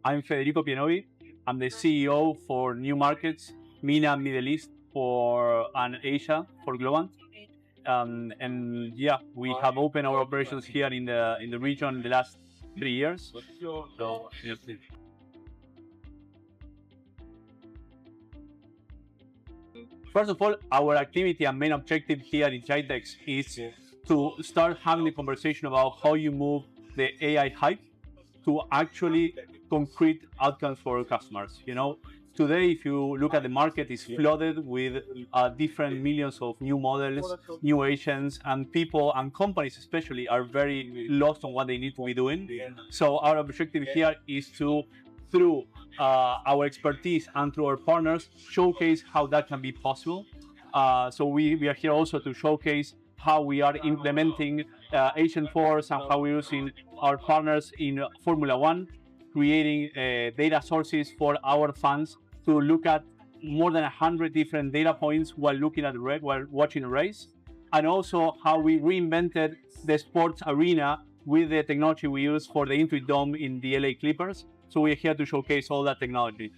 I'm Federico Pienovi. I'm the CEO for New Markets, MENA, Middle East and Asia for Globant. And yeah, we have opened our operations here in the region in the last 3 years. So, yes. First of all, our activity and main objective here in GITEX is to start having the conversation about how you move the AI hype to actually concrete outcomes for our customers. You know, today, if you look at the market, it's flooded with different millions of new models, new agents, and people and companies especially are very lost on what they need to be doing. So our objective here is to, through our expertise and through our partners, showcase how that can be possible. So we are here also to showcase how we are implementing Agent Force and how we're using our partners in Formula One, creating data sources for our fans to look at more than 100 different data points while looking at while watching a race, and also how we reinvented the sports arena with the technology we use for the Intuit Dome in the LA Clippers. So we're here to showcase all that technology.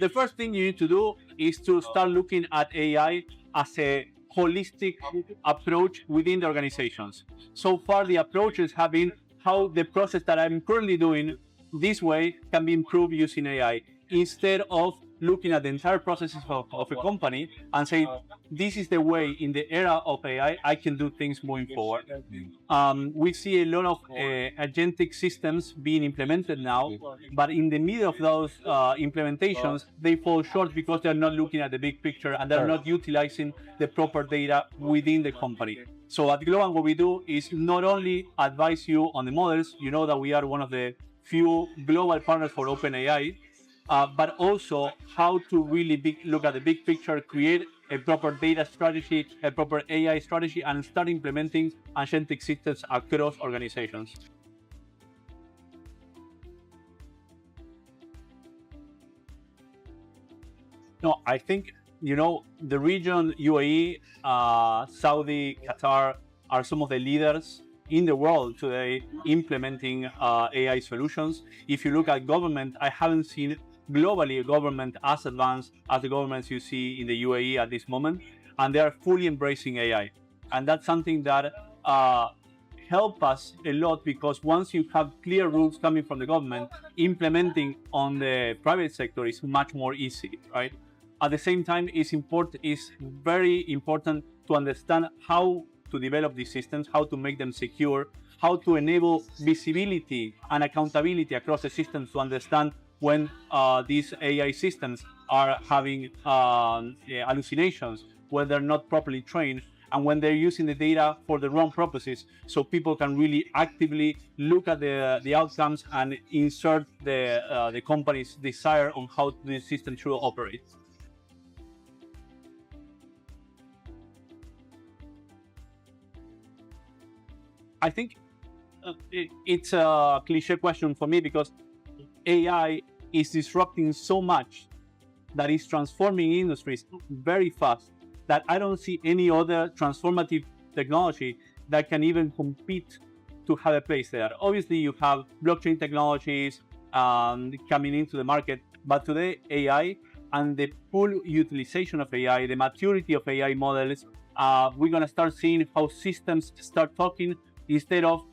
The first thing you need to do is to start looking at AI as a holistic approach within the organizations. So far, the approaches have been how the process that I'm currently doing this way can be improved using AI, instead of looking at the entire processes of a company and say, this is the way in the era of AI I can do things moving forward. We see a lot of agentic systems being implemented now, but in the middle of those implementations, they fall short because they're not looking at the big picture and they're not utilizing the proper data within the company. So at Globant, what we do is not only advise you on the models, you know that we are one of the few global partners for OpenAI, but also how to really look at the big picture, create a proper data strategy, a proper AI strategy, and start implementing agentic systems across organizations. No, I think, you know, the region, UAE, Saudi, Qatar, are some of the leaders in the world today implementing AI solutions. If you look at government, I haven't seen globally a government as advanced as the governments you see in the UAE at this moment, and they are fully embracing AI. And that's something that help us a lot, because once you have clear rules coming from the government, implementing on the private sector is much more easy, right? At the same time, it's very important to understand how to develop these systems, how to make them secure, how to enable visibility and accountability across the systems to understand when these AI systems are having hallucinations, when they're not properly trained, and when they're using the data for the wrong purposes, so people can really actively look at the outcomes and insert the company's desire on how the system should operate. I think it's a cliche question for me, because AI is disrupting so much that is transforming industries very fast, that I don't see any other transformative technology that can even compete to have a place there. Obviously, you have blockchain technologies coming into the market, but today AI and the full utilization of AI, the maturity of AI models, we're going to start seeing how systems start talking instead of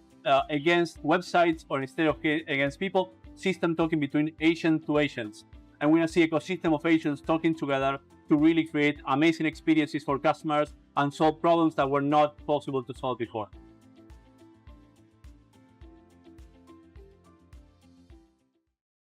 against websites, or instead of against people, system talking between agent to agents. And we're going to see ecosystem of agents talking together to really create amazing experiences for customers and solve problems that were not possible to solve before.